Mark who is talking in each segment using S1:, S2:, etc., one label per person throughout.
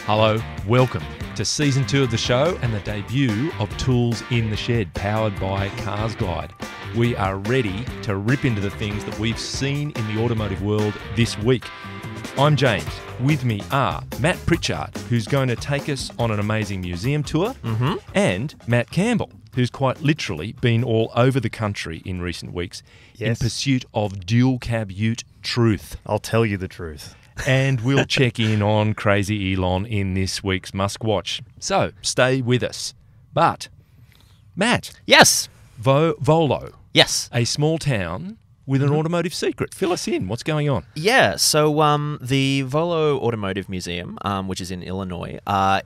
S1: Hello, welcome to Season 2 of the show and the debut of Tools in the Shed, powered by CarsGuide. We are ready to rip into the things that we've seen in the automotive world this week. I'm James. With me are Matt Pritchard, who's going to take us on an amazing museum tour, and Matt Campbell, who's quite literally been all over the country in recent weeks in pursuit of dual cab ute truth.
S2: I'll tell you the truth.
S1: And we'll check in on crazy Elon in this week's Muskwatch. So stay with us. But, Matt.
S3: Yes.
S1: Volo.
S3: Yes.
S1: A small town with an automotive secret. Fill us in. What's going on?
S3: Yeah, so the Volo Automotive Museum, which is in Illinois,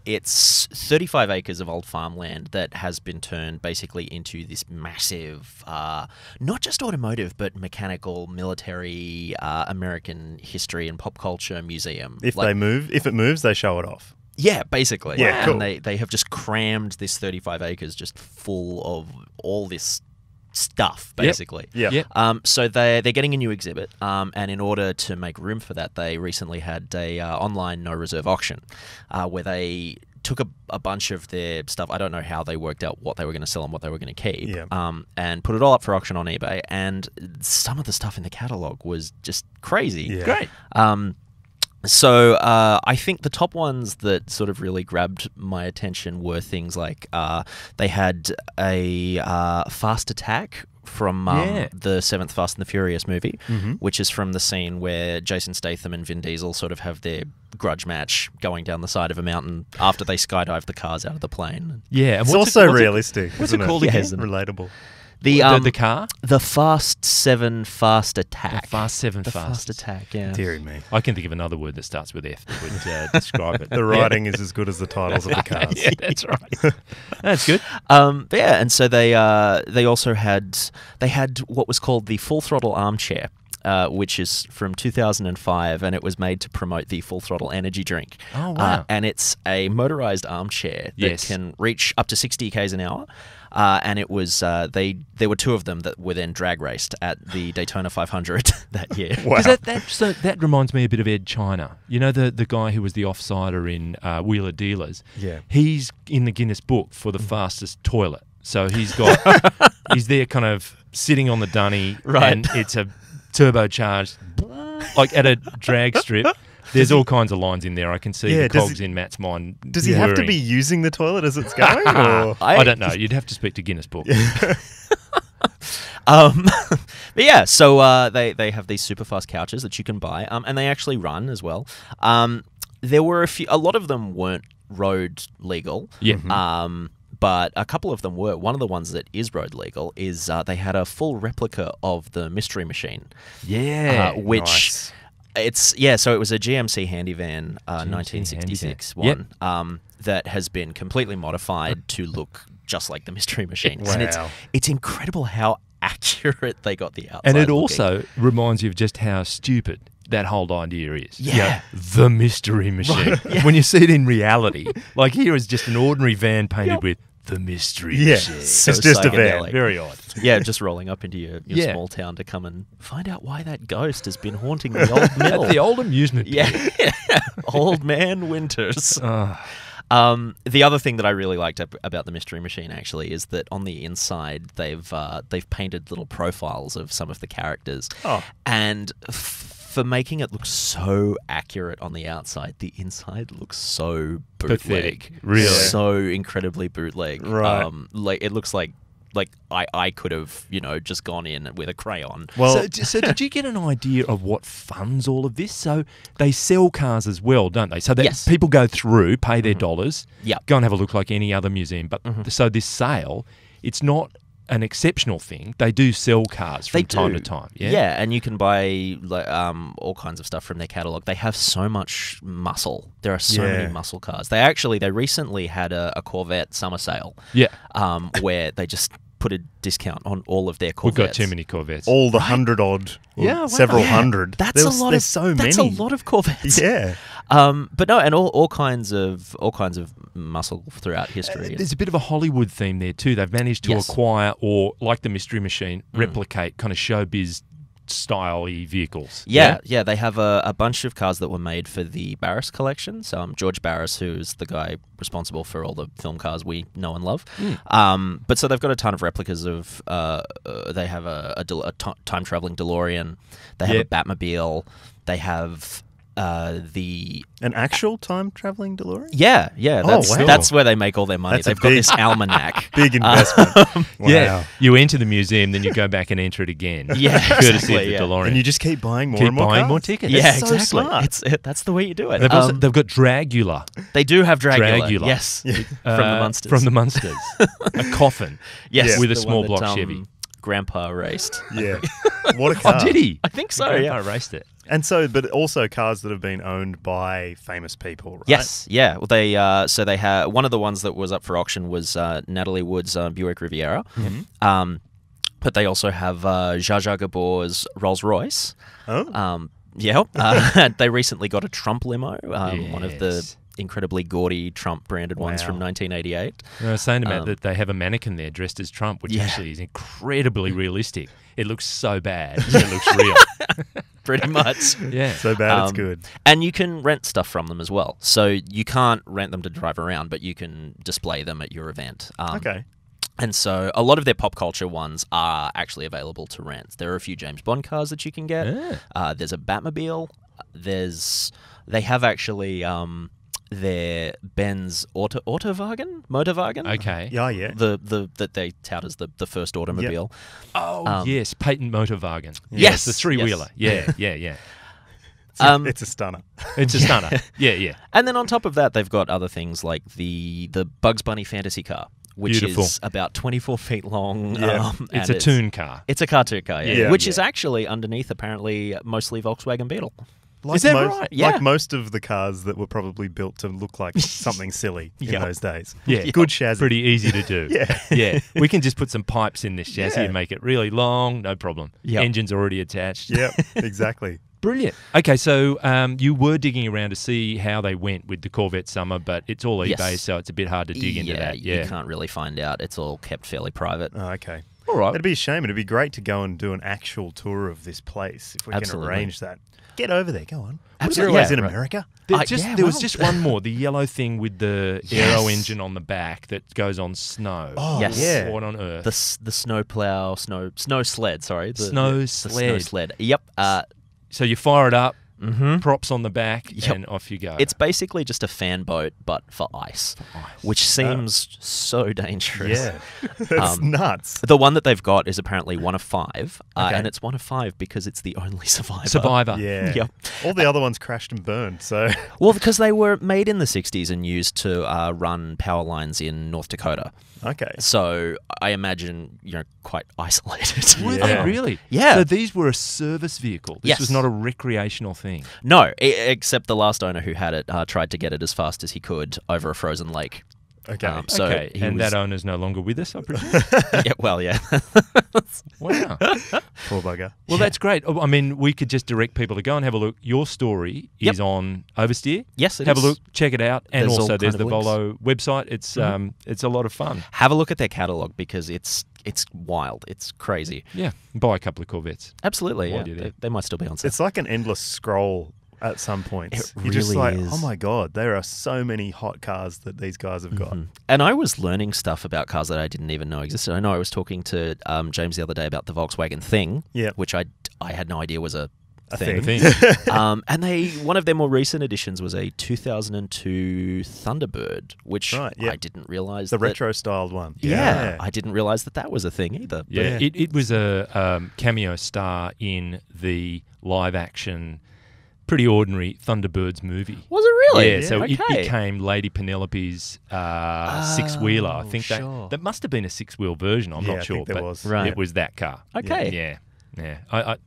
S3: it's 35 acres of old farmland that has been turned basically into this massive, not just automotive, but mechanical, military, American history and pop culture museum.
S2: If it moves, they show it off.
S3: Yeah, basically.
S2: Yeah, cool.
S3: And they have just crammed this 35 acres just full of all this stuff, basically.
S1: Yep.
S3: So they're getting a new exhibit, and in order to make room for that, they recently had a online no reserve auction where they took a bunch of their stuff. I don't know how they worked out what they were going to sell and what they were going to keep, and put it all up for auction on eBay. And some of the stuff in the catalog was just crazy.
S2: Yeah.
S1: Great.
S3: So I think the top ones that sort of really grabbed my attention were things like they had a Fast Attack from the 7th Fast and the Furious movie, which is from the scene where Jason Statham and Vin Diesel sort of have their grudge match going down the side of a mountain after they skydive the cars out of the plane.
S1: Yeah. And
S2: It's also realistic.
S1: What's it called again?
S2: Relatable.
S1: The car?
S3: The Fast 7 Fast Attack.
S1: The Fast 7
S3: The
S1: Fast.
S3: Fast Attack, yeah.
S2: Deary me.
S1: I can think of another word that starts with F that would describe it.
S2: The writing is as good as the titles of the cars.
S1: Yeah, that's right. That's good.
S3: But yeah, and so they also had what was called the Full Throttle Armchair, which is from 2005, and it was made to promote the Full Throttle energy drink.
S1: Oh, wow.
S3: And it's a motorized armchair that can reach up to 60 k's an hour. And it was there were two of them that were then drag raced at the Daytona 500 that year.
S2: Wow.
S1: That reminds me a bit of Ed China. You know, the guy who was the offsider in Wheeler Dealers?
S2: Yeah.
S1: He's in the Guinness Book for the fastest toilet. So he's he's there kind of sitting on the dunny, and it's a turbocharged, like at a drag strip. There's all kinds of lines in there. I can see the cogs in Matt's mind.
S2: Does he have to be using the toilet as it's going? Or?
S1: I don't know. You'd have to speak to Guinness Book.
S3: But yeah, so they have these super fast couches that you can buy, and they actually run as well. There were a lot of them weren't road legal.
S1: Yeah.
S3: But a couple of them were. One of the ones that is road legal is they had a full replica of the Mystery Machine.
S1: Yeah.
S3: Which...
S2: Nice.
S3: So it was a GMC Handyvan 1966 one that has been completely modified to look just like the Mystery Machine.
S2: Wow.
S3: And it's incredible how accurate they got the outside.
S1: And it
S3: looking.
S1: also reminds you of just how stupid that whole idea is.
S3: Yeah.
S1: The Mystery Machine.
S3: Right, yeah.
S1: When you see it in reality, like here is just an ordinary van painted with the Mystery Machine.
S3: So
S2: it's just a van.
S3: psychedelic.
S1: Very odd.
S3: Yeah, just rolling up into your
S1: Yeah.
S3: small town to come and find out why that ghost has been haunting the old mill.
S1: At the old amusement park.
S3: Yeah. Old Man Winters. The other thing that I really liked about the Mystery Machine actually is that on the inside they've painted little profiles of some of the characters, and for making it look so accurate on the outside, the inside looks so bootleg,
S1: Pathetic. Really?
S3: so incredibly bootleg.
S2: Right.
S3: Like it looks like I could have just gone in with a crayon.
S2: Well,
S1: So did you get an idea of what funds all of this? So they sell cars as well, don't they? So that people go through, pay their dollars, go and have a look like any other museum. But so this sale, it's not an exceptional thing. They do sell cars from time to time.
S3: Yeah, and you can buy all kinds of stuff from their catalog. They have so much muscle. There are so many muscle cars. They recently had a Corvette summer sale.
S1: Yeah.
S3: Where they just put a discount on all of their Corvettes.
S1: We've got too many Corvettes.
S2: all the 100-odd, several hundred.
S3: That's a lot.
S2: There's so
S3: That's
S2: many.
S3: a lot of Corvettes.
S2: Yeah.
S3: But no, and all kinds of muscle throughout history.
S1: There's a bit of a Hollywood theme there too. They've managed to acquire, or like the Mystery Machine, replicate kind of showbiz style-y vehicles.
S3: Yeah. They have a bunch of cars that were made for the Barris collection. So George Barris, who's the guy responsible for all the film cars we know and love. But so they've got a ton of replicas of. They have a time-traveling DeLorean. They have a Batmobile. They have
S2: an actual time-traveling DeLorean?
S3: Yeah. That's where they make all their money. They've got this almanac.
S2: Big investment. Wow.
S1: Yeah, you enter the museum, then you go back and enter it again.
S3: Yeah,
S1: courtesy
S3: exactly,
S1: of the DeLorean.
S2: And you just keep buying more and more
S1: buying
S2: cars?
S1: more tickets.
S3: Yeah,
S2: That's so
S3: exactly.
S2: smart.
S3: That's the way you do it.
S1: They've got Dragula.
S3: They do have Dragula.
S1: Dragula.
S3: Yes, from the Munsters.
S1: From the Munsters. A coffin.
S3: Yes,
S1: with a
S3: the
S1: small
S3: one that,
S1: block Chevy.
S3: Grandpa raced.
S2: Yeah. What a car.
S1: Oh, did he?
S3: I think so.
S1: I
S3: Yeah.
S1: raced it.
S2: And so, but also cars that have been owned by famous people, right?
S3: Yes, yeah. Well, they had one of the ones that was up for auction was Natalie Wood's Buick Riviera, but they also have Zsa Zsa Gabor's Rolls Royce.
S2: Oh,
S3: They recently got a Trump limo, one of the incredibly gaudy Trump branded ones from 1988.
S1: I was saying to Matt that they have a mannequin there dressed as Trump, which actually is incredibly realistic. It looks so bad, it looks real.
S3: Pretty much.
S1: Yeah.
S2: so bad it's good.
S3: And you can rent stuff from them as well. So you can't rent them to drive around, but you can display them at your event.
S2: Okay.
S3: And so a lot of their pop culture ones are actually available to rent. There are a few James Bond cars that you can get. There's a Batmobile. They have actually their Benz Motorwagen.
S1: Okay.
S2: Yeah.
S3: That they tout as the first automobile.
S1: Oh, yes. Patent Motorwagen.
S3: Yes.
S1: The three-wheeler.
S3: Yes.
S1: Yeah.
S2: It's a stunner.
S1: It's a stunner. Yeah.
S3: And then on top of that, they've got other things like the Bugs Bunny fantasy car, which
S1: Beautiful.
S3: is about 24 feet long.
S2: Yeah.
S1: It's a toon car.
S3: It's a cartoon car,
S2: Yeah.
S3: which is actually underneath apparently mostly Volkswagen Beetle.
S1: Is that right?
S3: Yeah.
S2: Like most of the cars that were probably built to look like something silly in those days.
S1: Yeah.
S2: Good chassis.
S1: Pretty easy to do.
S2: Yeah.
S1: We can just put some pipes in this chassis
S2: Yeah.
S1: and make it really long, no problem.
S3: Yep.
S1: Engine's already attached.
S2: Yeah, exactly.
S1: Brilliant. Okay, so you were digging around to see how they went with the Corvette Summer, but it's all eBay,
S3: Yes.
S1: so it's a bit hard to dig into that. Yeah.
S3: You can't really find out. It's all kept fairly private.
S2: Oh, okay.
S1: All right.
S2: It'd be a shame. It'd be great to go and do an actual tour of this place if we
S3: Absolutely.
S2: can arrange that. Get over there. Go on.
S3: Absolutely.
S2: You're always
S3: Yeah,
S2: in
S3: right.
S2: America.
S1: There was just one more, the yellow thing with the aero engine on the back that goes on snow.
S2: Oh,
S3: Yes.
S2: yeah.
S1: What on earth?
S3: The snow sled. Sorry, the
S1: Snow
S3: the
S1: sled.
S3: snow sled. Yep.
S1: So you fire it up,
S3: Mm-hmm.
S1: props on the back,
S3: Yep.
S1: and off you go.
S3: It's basically just a fan boat, but for ice, which seems so dangerous.
S2: Yeah. That's nuts.
S3: The one that they've got is apparently one of 5,
S2: Okay.
S3: and it's one of 5 because it's the only survivor.
S1: Survivor.
S2: Yeah.
S3: Yep.
S2: All the other ones crashed and burned, so...
S3: Well, because they were made in the 60s and used to run power lines in North Dakota.
S2: Okay.
S3: So I imagine, quite isolated.
S1: Were
S2: Yeah.
S1: they really?
S3: Yeah.
S1: So these were a service vehicle. This
S3: Yes.
S1: was not a recreational thing.
S3: No, except the last owner who had it tried to get it as fast as he could over a frozen lake.
S2: Okay.
S3: So
S1: okay,
S3: he
S1: and
S3: was-
S1: that owner's no longer with us, I presume?
S3: Yeah, well, yeah.
S1: Wow.
S2: Poor bugger.
S1: Well, that's great. I mean, we could just direct people to go and have a look. Your story
S3: Yep.
S1: is on Oversteer.
S3: Yes, it
S1: have
S3: is.
S1: a look, check it out, and
S3: There's all
S1: also there's
S3: kind
S1: the
S3: of
S1: Volo website. It's it's a lot of fun.
S3: Have a look at their catalogue because it's wild. It's crazy.
S1: Yeah, buy a couple of Corvettes.
S3: Absolutely,
S1: While
S3: yeah.
S1: you're there.
S3: They might still be on sale.
S2: It's like an endless scroll at some points.
S3: It
S2: You're just
S3: really
S2: like,
S3: is.
S2: oh my God, there are so many hot cars that these guys have got.
S3: And I was learning stuff about cars that I didn't even know existed. I know I was talking to James the other day about the Volkswagen Thing,
S2: Yep.
S3: which I had no idea was a
S2: thing.
S3: thing.
S1: The thing.
S3: And one of their more recent editions was a 2002 Thunderbird, which
S2: Right, yeah.
S3: I didn't realize
S2: The
S3: that,
S2: retro-styled one.
S3: Yeah, I didn't realize that was a thing either.
S1: Yeah,
S2: Yeah.
S1: it was a cameo star in the live-action, pretty ordinary Thunderbirds movie.
S3: Was it really?
S1: Yeah, so it
S3: Okay.
S1: became Lady Penelope's six-wheeler. I think
S3: sure.
S1: that must have been a six-wheel version. I'm
S2: Yeah,
S1: not
S2: I
S1: sure,
S2: think there
S1: but
S2: was.
S3: Right.
S1: it was that car.
S3: Okay.
S1: Yeah. I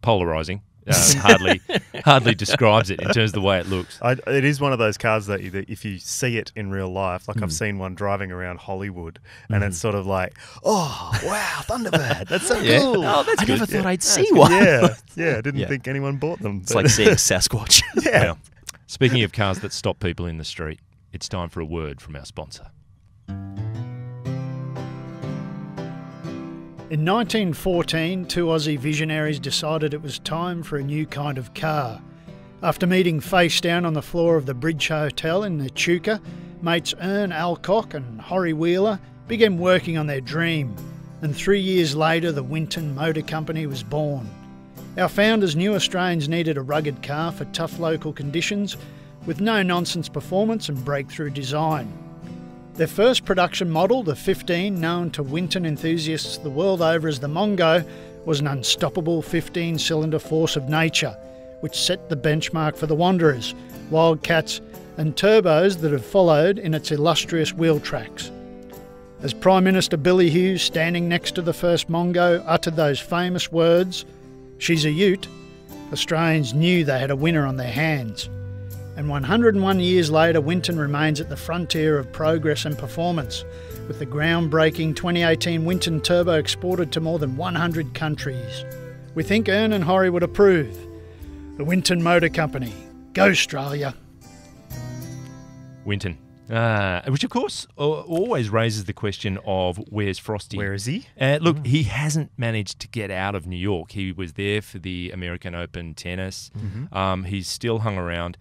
S1: polarizing. Hardly describes it in terms of the way it looks.
S2: It is one of those cars that if you see it in real life, like I've seen one driving around Hollywood, and it's sort of like, oh, wow, Thunderbird, that's so
S1: Yeah.
S2: cool.
S3: Oh,
S1: that's
S3: I
S1: good.
S3: never thought I'd see
S2: That's
S3: one.
S2: good. Yeah, I didn't
S3: Yeah.
S2: think anyone bought them.
S3: It's like seeing Sasquatch.
S2: yeah.
S1: Well, speaking of cars that stop people in the street, it's time for a word from our sponsor.
S4: In 1914, two Aussie visionaries decided it was time for a new kind of car. After meeting face down on the floor of the Bridge Hotel in Echuca, mates Ern Alcock and Horry Wheeler began working on their dream, and 3 years later the Winton Motor Company was born. Our founders knew Australians needed a rugged car for tough local conditions with no-nonsense performance and breakthrough design. Their first production model, the 15, known to Winton enthusiasts the world over as the Mongo, was an unstoppable 15-cylinder force of nature, which set the benchmark for the Wanderers, Wildcats and Turbos that have followed in its illustrious wheel tracks. As Prime Minister Billy Hughes, standing next to the first Mongo, uttered those famous words, "She's a ute," Australians knew they had a winner on their hands. And 101 years later, Winton remains at the frontier of progress and performance, with the groundbreaking 2018 Winton Turbo exported to more than 100 countries. We think Ern and Horry would approve. The Winton Motor Company. Go Australia.
S1: Winton. Which, of course, always raises the question of where's Frosty?
S2: Where is he?
S1: Look, he hasn't managed to get out of New York. He was there for the American Open tennis. He's still hung around.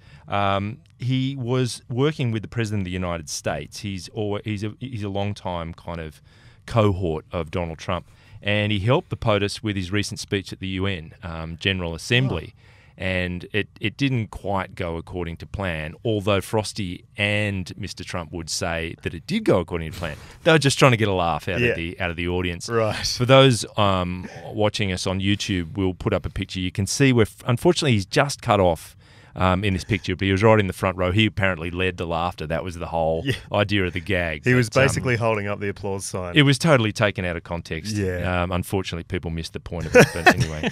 S1: He was working with the President of the United States. He's a long-time kind of cohort of Donald Trump. And he helped the POTUS with his recent speech at the UN General Assembly. And it didn't quite go according to plan, although Frosty and Mr. Trump would say that it did go according to plan. They were just trying to get a laugh out of the audience.
S2: Right.
S1: For those watching us on YouTube, we'll put up a picture. You can see where, unfortunately, he's just cut off in this picture, but he was right in the front row. He apparently led the laughter. That was the whole idea of the gag.
S2: He was basically holding up the applause sign.
S1: It was totally taken out of context.
S2: Yeah.
S1: Unfortunately, people missed the point of it. But anyway,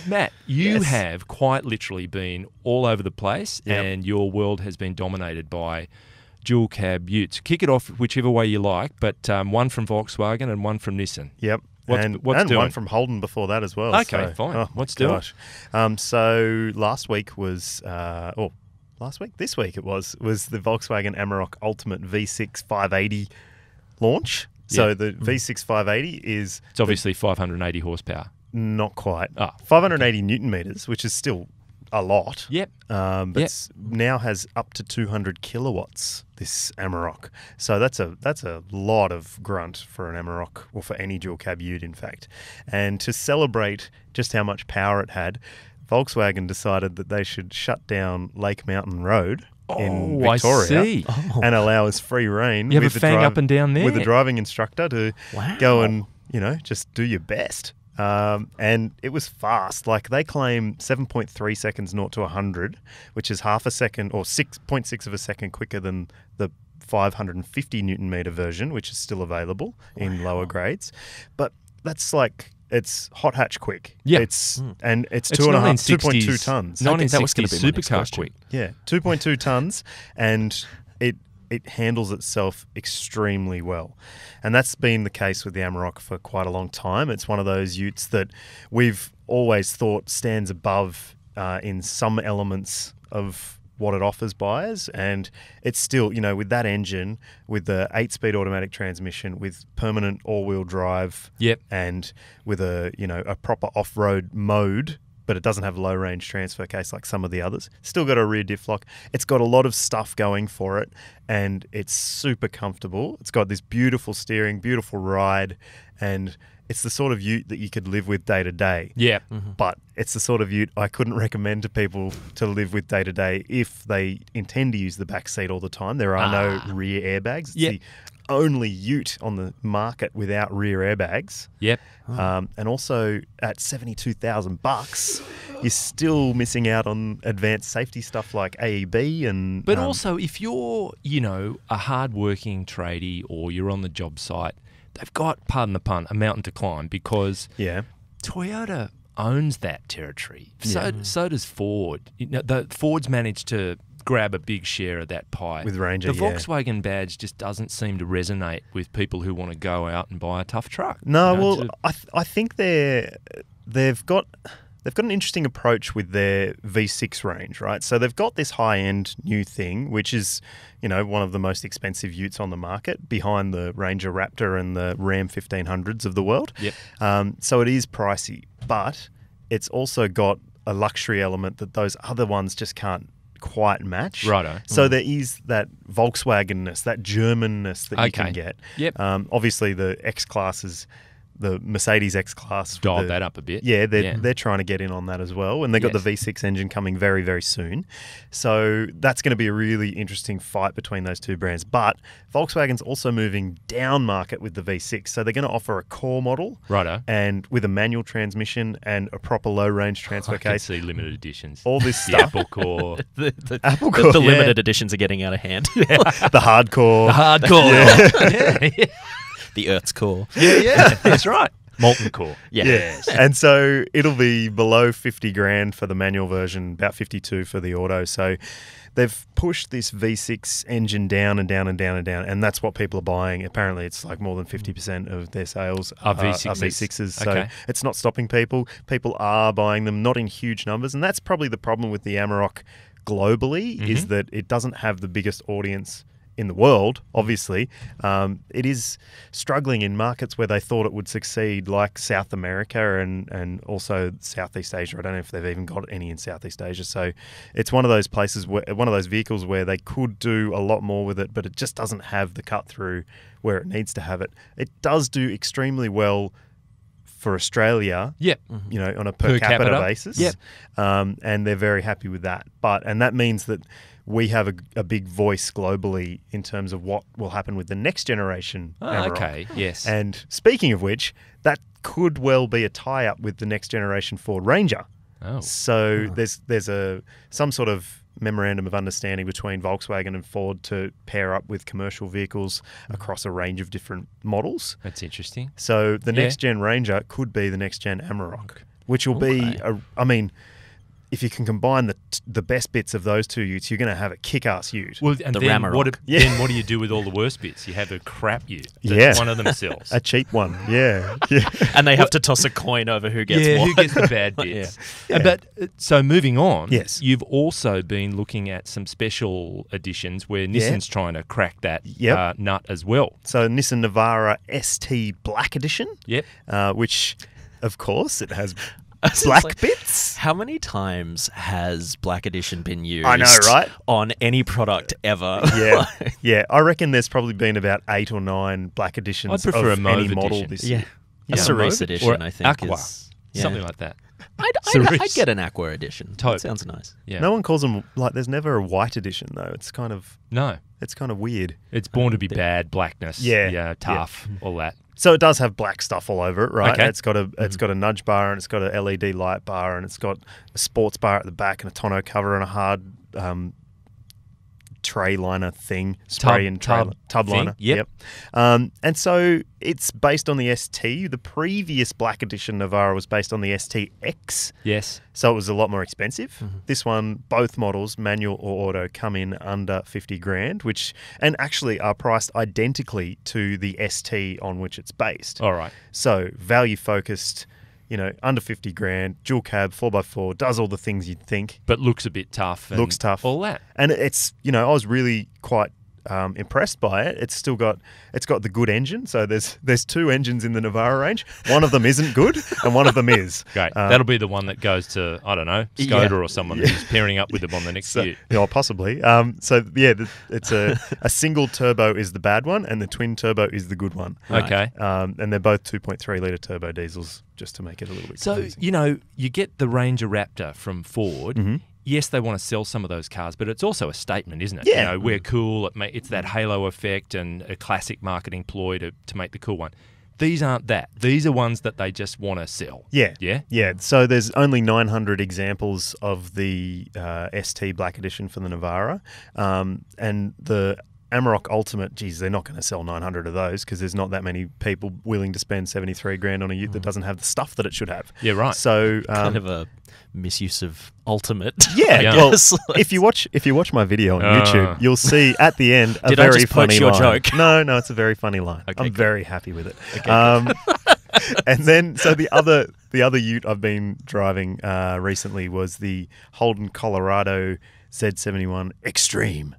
S1: Matt, you have quite literally been all over the place, and your world has been dominated by dual cab utes. Kick it off whichever way you like, but one from Volkswagen and one from Nissan.
S2: Yep.
S1: What's
S2: and
S1: doing?
S2: one from Holden before that as well.
S1: Okay, fine. What's doing?
S2: So last week was, this week it was the Volkswagen Amarok Ultimate V6 580 launch. So the V6 580 is...
S1: It's obviously 580 horsepower.
S2: Not quite. 580 Newton meters, which is still a lot.
S1: Yep.
S2: But now has up to 200 kilowatts, this Amarok. So that's a lot of grunt for an Amarok, or for any dual cab ute, in fact. And to celebrate just how much power it had, Volkswagen decided that they should shut down Lake Mountain Road in Victoria and allow us free reign.
S1: You have a fang up and down there.
S2: With the driving instructor to go and, just do your best. And it was fast. Like, they claim 7.3 seconds 0 to 100, which is half a second or 6.6 of a second quicker than the 550 Newton meter version, which is still available in lower grades. But that's like, it's hot hatch quick.
S1: Yeah.
S2: And it's 2.2 tons.
S1: 1960s supercar quick.
S2: Yeah, 2.2 tons, and it handles itself extremely well. And that's been the case with the Amarok for quite a long time. It's one of those utes that we've always thought stands above in some elements of what it offers buyers. And it's still, with that engine, with the 8-speed automatic transmission, with permanent all-wheel drive, and with a proper off-road mode, but it doesn't have a low-range transfer case like some of the others. Still got a rear diff lock. It's got a lot of stuff going for it, and it's super comfortable. It's got this beautiful steering, beautiful ride, and it's the sort of ute that you could live with day to day.
S1: Yeah.
S2: But it's the sort of ute I couldn't recommend to people to live with day to day if they intend to use the back seat all the time. There are no rear airbags. It's the only ute on the market without rear airbags.
S1: Yep.
S2: And also at $72,000, you're still missing out on advanced safety stuff like AEB and.
S1: But also, if you're, a hard-working tradie or you're on the job site, they've got, pardon the pun, a mountain to climb, because Toyota owns that territory. So does Ford. The Ford's managed to grab a big share of that pie.
S2: With Ranger,
S1: the Volkswagen badge just doesn't seem to resonate with people who want to go out and buy a tough truck.
S2: No, I think they've got they've got an interesting approach with their V6 range, right? So they've got this high-end new thing, which is, one of the most expensive utes on the market, behind the Ranger Raptor and the Ram 1500s of the world.
S1: Yep.
S2: So it is pricey, but it's also got a luxury element that those other ones just can't quite match.
S1: Righto.
S2: So there is that Volkswagen-ness, that German-ness that you can get.
S1: Yep.
S2: Obviously, the X-Classes, the Mercedes X-Class.
S1: Dialed that up a bit.
S2: Yeah, they're trying to get in on that as well. And they've got the V6 engine coming very, very soon. So that's going to be a really interesting fight between those two brands. But Volkswagen's also moving down market with the V6. So they're going to offer a core model.
S1: Righto.
S2: And with a manual transmission and a proper low-range transfer
S1: I can
S2: case.
S1: see limited editions.
S2: All this
S1: The
S2: stuff.
S1: Apple Core.
S2: Apple Core,
S3: the limited editions are getting out of hand.
S2: The hardcore.
S1: Hardcore.
S3: The Earth's core.
S1: Yeah, that's right. Molten Core.
S3: Yes.
S2: And so it'll be below 50 grand for the manual version, about 52 for the auto. So they've pushed this V6 engine down and down and down and down, and that's what people are buying. Apparently, it's like more than 50% of their sales
S1: Are
S2: are V6s. So
S1: Okay.
S2: it's not stopping people. People are buying them, not in huge numbers, and that's probably the problem with the Amarok globally, is that it doesn't have the biggest audience in the world, obviously. It is struggling in markets where they thought it would succeed, like South America and also Southeast Asia. I don't know if they've even got any in Southeast Asia. So it's one of those places, one of those vehicles where they could do a lot more with it, but it just doesn't have the cut through where it needs to have it. It does do extremely well for Australia,
S1: Yep.
S2: on a per capita basis.
S1: Yep.
S2: And they're very happy with that. And that means that we have a big voice globally in terms of what will happen with the next generation Amarok.
S1: Okay, yes.
S2: And speaking of which, that could well be a tie-up with the next generation Ford Ranger.
S1: Oh.
S2: So there's some sort of memorandum of understanding between Volkswagen and Ford to pair up with commercial vehicles across a range of different models.
S1: That's interesting.
S2: So the next-gen Ranger could be the next-gen Amarok, which will be, if you can combine the best bits of those two utes, you're going to have a kick-ass ute.
S1: Well, and
S3: The
S1: then
S3: Ramarok.
S1: then what do you do with all the worst bits? You have a crap ute that
S2: Yeah.
S1: one of them sells.
S2: A cheap one, yeah.
S3: And they have to toss a coin over who gets what.
S1: who gets the bad bits. But so moving on,
S2: Yes.
S1: you've also been looking at some special editions where Nissan's trying to crack that nut as well.
S2: So Nissan Navara ST Black Edition,
S1: Yep.
S2: which, of course, it has
S3: It's
S2: black
S3: like,
S2: bits.
S3: How many times has Black Edition been used
S2: I know, right?
S3: on any product ever?
S2: Yeah, yeah. I reckon there's probably been about 8 or 9 Black Editions
S1: I'd prefer
S2: of
S1: a Mauve
S2: any model
S1: edition.
S2: this
S3: Yeah.
S2: year.
S3: A Cerise
S1: Or
S3: edition, I think.
S1: Aqua.
S3: Is,
S1: Something like that.
S3: I'd get an Aqua edition.
S1: Taupe.
S3: That sounds nice.
S1: Yeah.
S2: No one calls them, there's never a white edition, though. It's kind of weird.
S1: It's born to be bad, blackness, tough, all that.
S2: So it does have black stuff all over it, right?
S1: Okay.
S2: It's got a nudge bar, and it's got a LED light bar, and it's got a sports bar at the back, and a tonneau cover, and a hard tray liner thing, spray and tub
S1: thing?
S2: liner.
S1: Yep.
S2: And so it's based on the ST. The previous Black Edition Navara was based on the STX.
S1: Yes.
S2: So it was a lot more expensive. This one, both models, manual or auto, come in under 50 grand, and actually are priced identically to the ST on which it's based.
S1: All right.
S2: So value focused, under 50 grand, dual cab, 4x4, does all the things you'd think.
S1: But looks a bit tough. And
S2: Looks tough.
S1: All that.
S2: And it's, I was really quite impressed by it. It's got the good engine. So there's 2 engines in the Navara range. One of them isn't good, and one of them is.
S1: Great. That'll be the one that goes to, I don't know, Skoda or someone who's pairing up with them on the next year.
S2: Yeah, possibly. It's a single turbo is the bad one, and the twin turbo is the good one.
S1: Okay.
S2: And they're both 2.3 litre turbo diesels, just to make it a little bit
S1: So,
S2: confusing.
S1: you get the Ranger Raptor from Ford.
S2: Mm-hmm.
S1: Yes, they want to sell some of those cars, but it's also a statement, isn't it?
S2: Yeah.
S1: We're cool. It's that halo effect and a classic marketing ploy to make the cool one. These aren't that. These are ones that they just want to sell.
S2: Yeah.
S1: Yeah?
S2: Yeah. So there's only 900 examples of the ST Black Edition for the Navara. And the Amarok Ultimate, they're not going to sell 900 of those because there's not that many people willing to spend 73 grand on a ute that doesn't have the stuff that it should have.
S1: Yeah, right.
S2: So
S3: Kind of a misuse of Ultimate.
S2: yeah,
S1: Yeah.
S2: well, if you watch my video on YouTube, you'll see at the end a
S3: Did I
S2: very
S3: just
S2: funny
S3: poach your
S2: line.
S3: joke?
S2: No, it's a very funny line.
S3: Okay,
S2: I'm
S3: good.
S2: very happy with it.
S3: Okay,
S2: And then, so the other ute I've been driving recently was the Holden Colorado Z71 Extreme,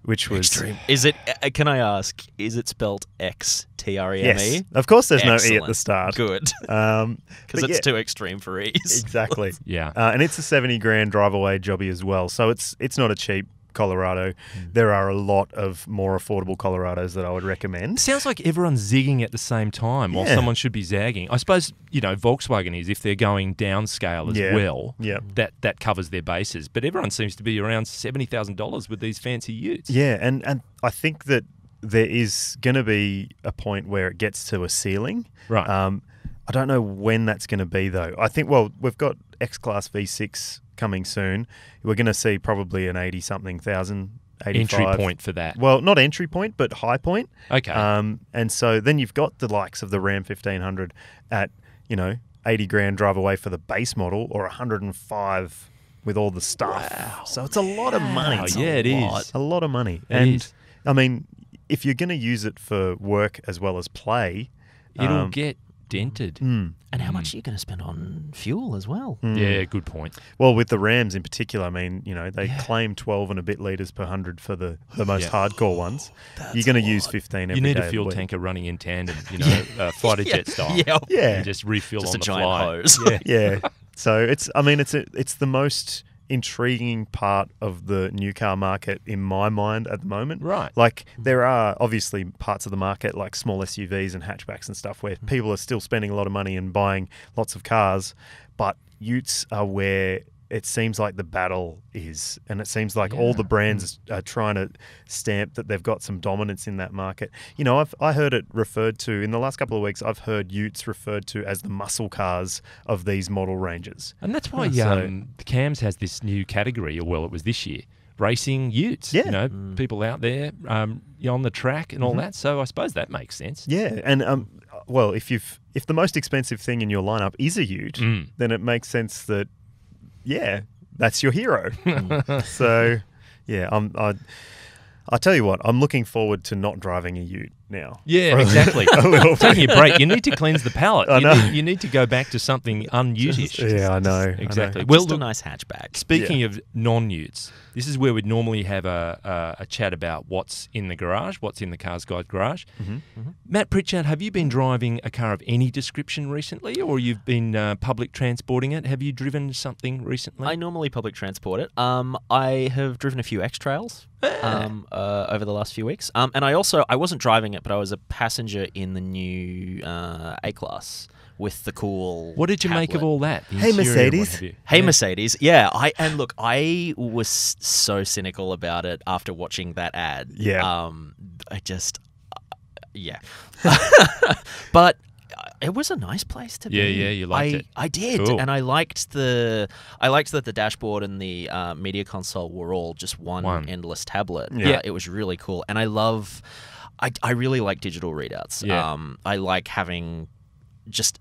S2: which was
S3: Extreme. Is it? Can I ask? Is it spelled XTREME?
S2: Yes, of course. There's no E at
S3: Excellent.
S2: the start.
S3: Good,
S2: But
S3: because it's too extreme for ease.
S2: Exactly.
S1: Yeah.
S2: And it's a 70 grand drive away jobby as well. So it's not a cheap Colorado. There are a lot of more affordable Colorados that I would recommend.
S1: Sounds like everyone's zigging at the same time while
S2: Yeah.
S1: someone should be zagging. I suppose, Volkswagen is, if they're going downscale as well,
S2: Yeah.
S1: that covers their bases. But everyone seems to be around $70,000 with these fancy utes.
S2: Yeah, and I think that there is going to be a point where it gets to a ceiling.
S1: Right.
S2: I don't know when that's going to be, though. I think, we've got X-Class V6 coming soon. We're going to see probably an 80-something thousand, 85.
S1: Entry point for that.
S2: Well, not entry point, but high point.
S1: Okay.
S2: And so then you've got the likes of the Ram 1500 at, 80 grand drive away for the base model, or 105 with all the stuff.
S1: Wow.
S2: So it's a lot of money.
S1: Wow,
S2: It's
S1: yeah, it is.
S2: a lot of money.
S1: It
S2: and
S1: is.
S2: I mean, if you're going to use it for work as well as play,
S1: It'll get dented.
S3: And how much are you going to spend on fuel as well?
S1: Yeah, good point.
S2: well, with the Rams in particular, I mean, they claim 12 and a bit litres per 100 for the most hardcore ones. You're going to use 15 every
S1: You need
S2: day
S1: a
S2: of
S1: fuel
S2: the week.
S1: tanker running in tandem, fighter jet style.
S3: Yeah.
S2: Yeah.
S1: And just refill
S3: Just
S1: on
S3: a
S1: the
S3: giant
S1: fly.
S3: hose.
S1: Yeah.
S2: Yeah. So it's the most intriguing part of the new car market in my mind at the moment.
S1: Right.
S2: Like, there are obviously parts of the market like small SUVs and hatchbacks and stuff where people are still spending a lot of money and buying lots of cars, but utes are where it seems like the battle is, and it seems like all the brands are trying to stamp that they've got some dominance in that market. I heard it referred to in the last couple of weeks. I've heard utes referred to as the muscle cars of these model ranges.
S1: And that's why
S2: So-
S1: Cams has this new category, or it was this year, racing utes.
S2: Yeah.
S1: People out there on the track and all that. So I suppose that makes sense.
S2: Yeah, and if the most expensive thing in your lineup is a ute, then it makes sense that that's your hero. So I tell you what, I'm looking forward to not driving a ute now.
S1: Yeah, exactly. Taking a break. You need to cleanse the palate. You need to go back to something un-ute-ish.
S2: Yeah, I know.
S1: Exactly.
S3: Just
S1: Well,
S3: a
S1: look,
S3: nice hatchback.
S1: speaking of non-utes, this is where we'd normally have a chat about what's in the garage, what's in the CarsGuide garage. Matt Pritchard, have you been driving a car of any description recently, or you've been public transporting it? Have you driven something recently?
S3: I normally public transport it. I have driven a few X-Trails over the last few weeks. And I wasn't driving it, but I was a passenger in the new A-Class with the cool
S1: What did you make of
S3: tablet.
S1: all that? The
S2: Hey,
S1: interior, what
S2: Mercedes.
S1: have you?
S3: Hey,
S1: Yeah.
S3: Mercedes. Yeah, I was so cynical about it after watching that ad.
S2: Yeah.
S3: But it was a nice place to be.
S1: Yeah, you liked it.
S3: I did,
S1: Cool.
S3: and I liked that the dashboard and the media console were all just one endless tablet.
S2: Yeah.
S3: It was really cool, and I really like digital readouts.
S1: Yeah.
S3: I like having just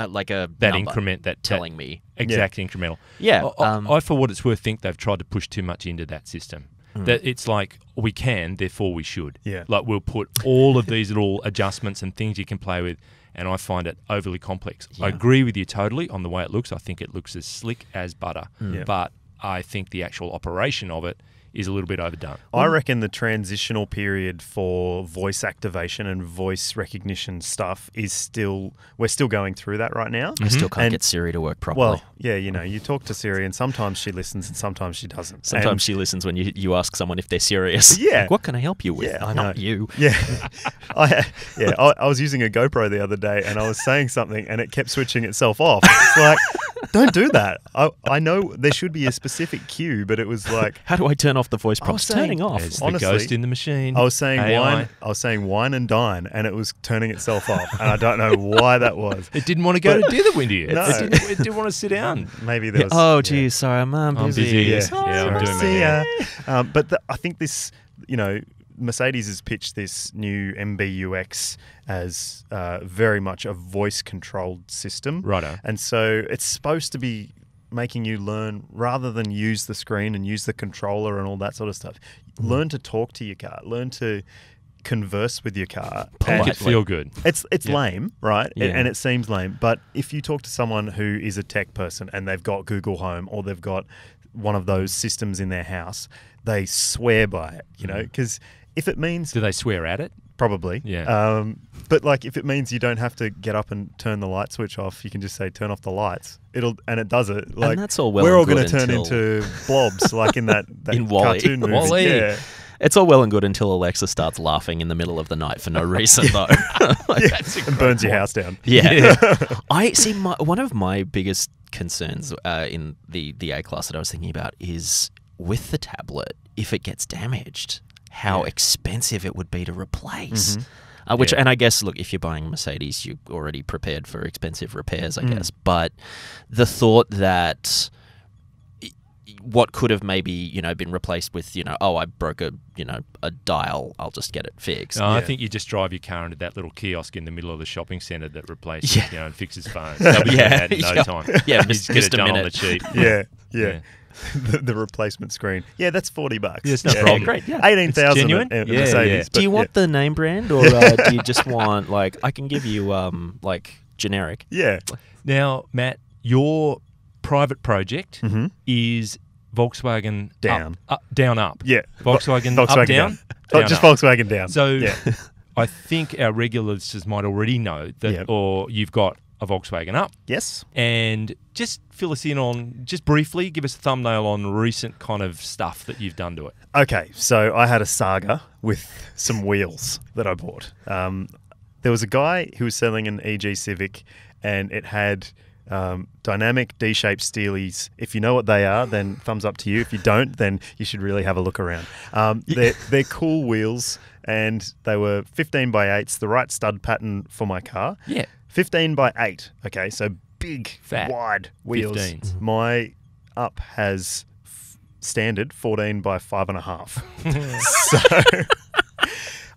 S3: like a
S1: That
S3: number
S1: increment, that
S3: telling me.
S1: exact incremental.
S3: Yeah,
S1: I, for what it's worth, think they've tried to push too much into that system. That it's like, we can, therefore we should.
S2: Yeah.
S1: Like, we'll put all of these little adjustments and things you can play with, and I find it overly complex. I agree with you totally on the way it looks. I think it looks as slick as butter.
S2: Yeah.
S1: But I think the actual operation of it is a little bit overdone.
S2: I reckon the transitional period for voice activation and voice recognition stuff we're still going through that right now.
S3: I still can't
S2: And-
S3: get Siri to work properly.
S2: Well, yeah, you talk to Siri and sometimes she listens and sometimes she doesn't.
S3: Sometimes
S2: And-
S3: she listens when you ask someone if they're serious.
S2: Yeah.
S3: Like, what can I help you with?
S2: Yeah, I
S3: Not
S2: know.
S3: you.
S2: Yeah, I was using a GoPro the other day and I was saying something and it kept switching itself off. It's like, don't do that. I know there should be a specific cue, but it was like,
S3: How do I turn off the voice
S2: I was
S3: prompts?
S2: saying-
S3: Turning off.
S1: There's
S2: honestly,
S1: the ghost in the machine.
S2: I was saying
S1: AI.
S2: wine and dine, and it was turning itself off, and I don't know why that was.
S1: It didn't want to go to dinner with you.
S2: No.
S1: It didn't want to sit down.
S2: Maybe there was.
S3: Oh,
S2: yeah.
S3: geez, sorry, I'm busy.
S1: busy.
S2: Yeah,
S1: I'm doing my
S2: See
S1: hair.
S2: ya. But I think this, Mercedes has pitched this new MBUX as very much a voice-controlled system.
S1: Righto.
S2: And so it's supposed to be making you learn, rather than use the screen and use the controller and all that sort of stuff, learn to talk to your car, learn to converse with your car.
S1: Make it feel good.
S2: It's lame, right?
S3: Yeah.
S2: And it seems lame. But if you talk to someone who is a tech person and they've got Google Home or they've got one of those systems in their house, they swear by it, you know, because if it means...
S1: Do they swear at it?
S2: Probably.
S1: Yeah.
S2: But like if it means you don't have to get up and turn the light switch off, you can just say turn off the lights. It does it. Like,
S3: and that's all well
S2: we're
S3: and
S2: all
S3: good
S2: going to turn
S3: until-
S2: into blobs like in that
S3: In WALL-E.
S2: cartoon movie.
S1: WALL-E.
S2: Yeah.
S3: It's all well and good until Alexa starts laughing in the middle of the night for no reason, though.
S2: And burns your house down.
S3: Yeah. I see. One of my biggest concerns in the A class that I was thinking about is with the tablet, if it gets damaged, how expensive it would be to replace. And I guess, look, if you're buying a Mercedes, you're already prepared for expensive repairs, I guess. But the thought that what could have maybe, been replaced with, I broke a dial, I'll just get it fixed.
S1: I think you just drive your car into that little kiosk in the middle of the shopping centre that replaces, and fixes phones. They'll be doing that in no time.
S3: Yeah,
S1: You just get
S3: just
S1: it
S3: a
S1: done on
S3: minute.
S1: the cheap.
S2: Yeah. The replacement screen. Yeah, that's $40.
S1: Yeah, it's no problem.
S3: Great, yeah.
S2: 18,000
S1: It's genuine?
S2: at
S1: Yeah,
S2: Mercedes.
S1: yeah.
S2: but
S3: Do you want the name brand or do you just want, I can give you, generic?
S2: Yeah.
S1: Now, Matt, your private project is Volkswagen
S2: Down.
S1: Down Up.
S2: Yeah.
S1: Volkswagen Up,
S2: Volkswagen
S1: Down?
S2: Oh,
S1: Down
S2: just
S1: Up.
S2: Volkswagen Down.
S1: So
S2: yeah.
S1: I think our regular listeners might already know that, or you've got a Volkswagen Up.
S2: Yes.
S1: And just fill us in on, just briefly, give us a thumbnail on recent kind of stuff that you've done to it.
S2: Okay, so I had a Saga with some wheels that I bought. There was a guy who was selling an EG Civic, and it had dynamic D-shaped steelies. If you know what they are, then thumbs up to you. If you don't, then you should really have a look around. They're cool wheels, and they were 15 by 8s, the right stud pattern for my car.
S1: Yeah.
S2: 15 by 8. Okay, so big,
S1: Fat.
S2: wide wheels.
S1: 15s.
S2: My Up has standard 14 by 5.5. So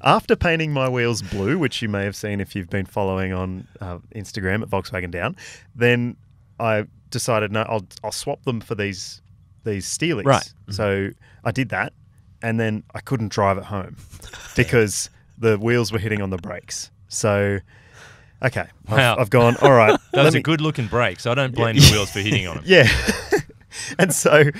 S2: after painting my wheels blue, which you may have seen if you've been following on Instagram at Volkswagen Down, then I decided, no, I'll swap them for these steelies.
S1: Right.
S2: So I did that, and then I couldn't drive it home because the wheels were hitting on the brakes. So... Okay,
S1: Wow.
S2: I've gone, all right.
S1: Those are good-looking brakes. I don't blame the wheels for hitting on them.
S2: Yeah. And so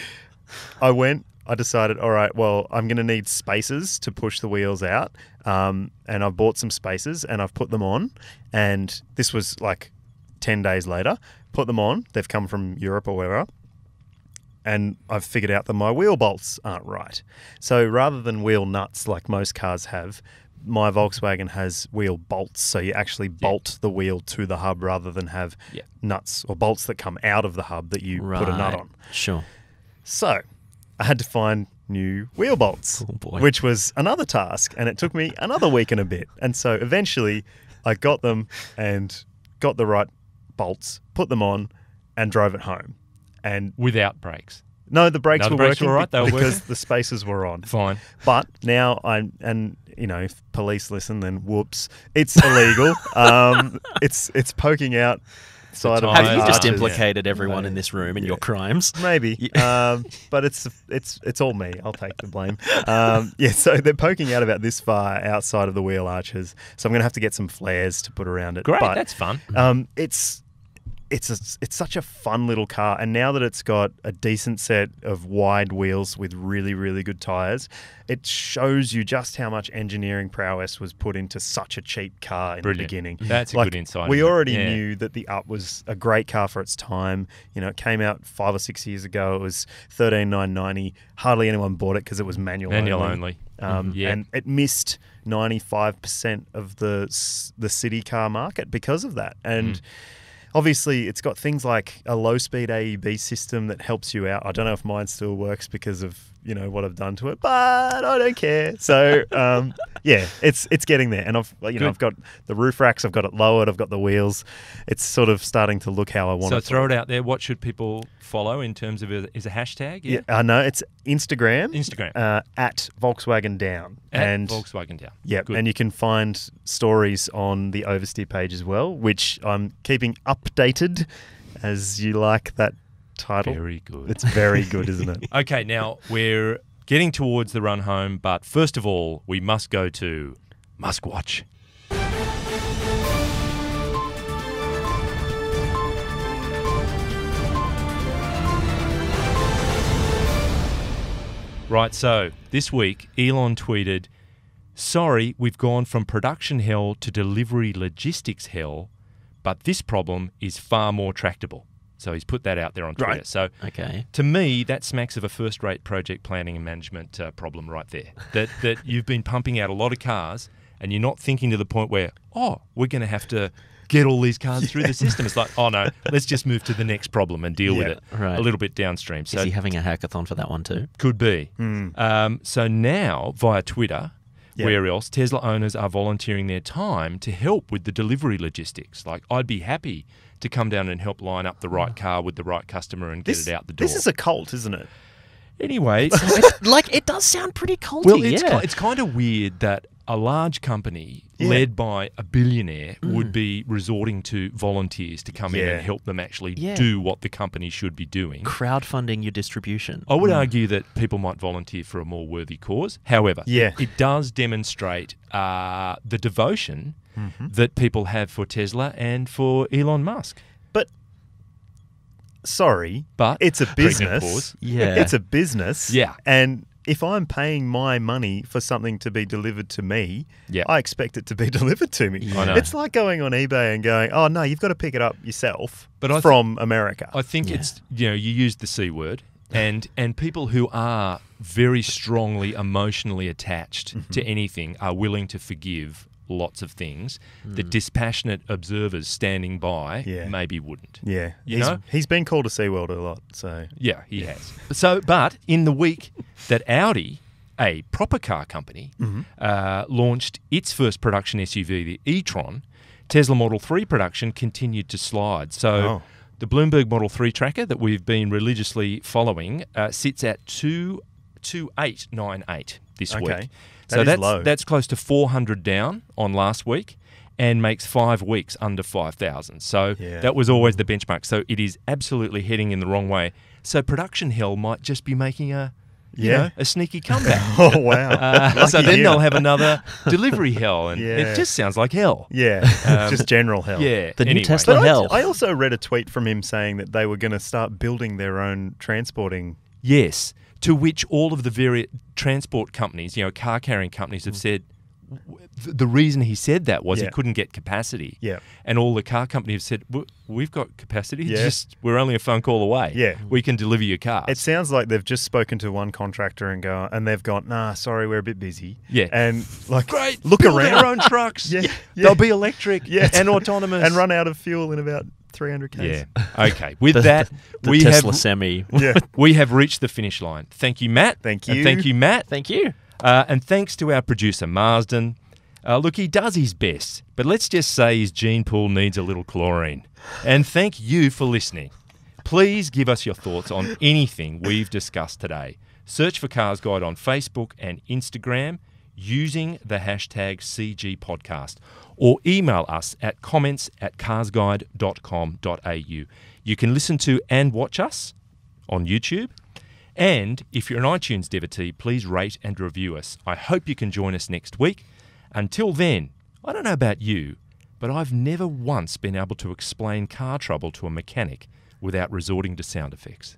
S2: I decided, all right, well, I'm going to need spacers to push the wheels out. And I've bought some spacers and I've put them on. And this was like 10 days later. Put them on. They've come from Europe or wherever. And I've figured out that my wheel bolts aren't right. So rather than wheel nuts like most cars have, my Volkswagen has wheel bolts, so you actually bolt the wheel to the hub rather than have nuts or bolts that come out of the hub that you put a nut on.
S3: Sure.
S2: So I had to find new wheel bolts, which was another task, and it took me another week and a bit. And so eventually I got them and got the right bolts, put them on, and drove it home. And
S1: Without brakes.
S2: no, the brakes were
S1: brakes
S2: working
S1: were all right, they were
S2: because
S1: working?
S2: the spacers were on.
S1: Fine.
S2: But now if police listen, then whoops, it's illegal. It's poking out side of
S3: Have you
S2: my
S3: just
S2: arches.
S3: implicated everyone in this room in your crimes?
S2: Maybe, but it's all me. I'll take the blame. So they're poking out about this far outside of the wheel arches, so I'm going to have to get some flares to put around it.
S1: Great,
S2: but,
S1: that's fun.
S2: It's such a fun little car, and now that it's got a decent set of wide wheels with really, really good tyres, it shows you just how much engineering prowess was put into such a cheap car in the beginning.
S1: That's a good insight.
S2: We
S1: isn't it?
S2: already
S1: Yeah.
S2: knew that the Up was a great car for its time. It came out 5 or 6 years ago. It was $13,990. Hardly anyone bought it because it was manual
S1: only. Yeah.
S2: And it missed 95% of the city car market because of that. And obviously, it's got things like a low-speed AEB system that helps you out. I don't know if mine still works because of what I've done to it, but I don't care. So it's getting there. And I've got the roof racks, I've got it lowered, I've got the wheels. It's sort of starting to look how I want it.
S1: So throw it out there. What should people follow in terms of is a hashtag?
S2: Yeah, I know it's Instagram.
S1: Instagram.
S2: At Volkswagen Down.
S1: And Volkswagen Down.
S2: Yeah,
S1: Good.
S2: and you can find stories on the Oversteer page as well, which I'm keeping updated, as you like that title.
S1: Very good.
S2: It's very good, isn't it?
S1: Okay, now we're getting towards the run home, but first of all, we must go to Muskwatch. Right, so this week, Elon tweeted, "Sorry, we've gone from production hell to delivery logistics hell, but this problem is far more tractable." So he's put that out there on Twitter.
S2: Right.
S1: So
S3: Okay.
S1: to me, that smacks of a first-rate project planning and management problem right there. That you've been pumping out a lot of cars and you're not thinking to the point where, oh, we're going to have to get all these cars through the system. It's like, oh no, let's just move to the next problem and deal with it
S3: Right.
S1: a little bit downstream. So
S3: Is he having a hackathon for that one too?
S1: could be. So now, via Twitter, where else, Tesla owners are volunteering their time to help with the delivery logistics. Like, I'd be happy to come down and help line up the right car with the right customer and get it out the door.
S2: This is a cult, isn't it?
S1: Anyway,
S3: Like, it does sound pretty culty.
S1: well, it's kind of weird that a large company led by a billionaire would be resorting to volunteers to come in and help them actually do what the company should be doing.
S3: Crowdfunding your distribution.
S1: I would argue that people might volunteer for a more worthy cause. However, it does demonstrate the devotion that people have for Tesla and for Elon Musk.
S2: But, sorry,
S1: But
S2: it's a
S1: pregnant
S2: business.
S1: pause.
S3: Yeah.
S2: It's a business.
S1: Yeah.
S2: And if I'm paying my money for something to be delivered to me, I expect it to be delivered to me.
S1: I know.
S2: It's like going on eBay and going, oh, no, you've got to pick it up yourself
S1: But
S2: from America.
S1: I think it's, you used the C word, and people who are very strongly emotionally attached to anything are willing to forgive lots of things that dispassionate observers standing by maybe wouldn't.
S2: Yeah.
S1: You know?
S2: He's been called a SeaWorld a lot, so...
S1: Yeah, he has. So, but in the week that Audi, a proper car company, launched its first production SUV, the e-tron, Tesla Model 3 production continued to slide. So the Bloomberg Model 3 tracker that we've been religiously following sits at 22898 this week.
S2: That is low.
S1: That's close to 400 down on last week and makes 5 weeks under 5,000. So that was always the benchmark. So it is absolutely heading in the wrong way. So production hell might just be making a sneaky comeback.
S2: Oh, wow.
S1: So then they'll have another delivery hell, and it just sounds like hell.
S2: Yeah, just general hell.
S1: Yeah.
S3: The new
S1: anyway.
S3: Tesla
S2: But
S3: hell.
S2: I also read a tweet from him saying that they were going to start building their own transporting...
S1: Yes, to which all of the various transport companies, car carrying companies have said, the reason he said that was he couldn't get capacity.
S2: Yeah.
S1: And all the car companies have said, we've got capacity, just we're only a phone call away.
S2: Yeah.
S1: We can deliver your car.
S2: It sounds like they've just spoken to one contractor and they've gone, nah, sorry, we're a bit busy.
S1: Yeah.
S2: And like,
S1: Great,
S2: look
S1: build
S2: around.
S1: our own trucks.
S2: Yeah.
S1: They'll be electric
S2: Yeah.
S1: and autonomous.
S2: And run out of fuel in about 300 k's.
S1: Yeah. Okay. With that,
S3: the
S1: we
S3: Tesla
S1: have
S3: Semi.
S2: Yeah.
S1: we have reached the finish line. Thank you, Matt.
S2: Thank
S1: And
S2: you.
S1: thank you, Matt.
S3: Thank you.
S1: And thanks to our producer, Marsden. Look, he does his best, but let's just say his gene pool needs a little chlorine. And thank you for listening. Please give us your thoughts on anything we've discussed today. Search for CarsGuide on Facebook and Instagram using the hashtag CGPodcast, or email us at comments@carsguide.com.au. You can listen to and watch us on YouTube. And if you're an iTunes devotee, please rate and review us. I hope you can join us next week. Until then, I don't know about you, but I've never once been able to explain car trouble to a mechanic without resorting to sound effects.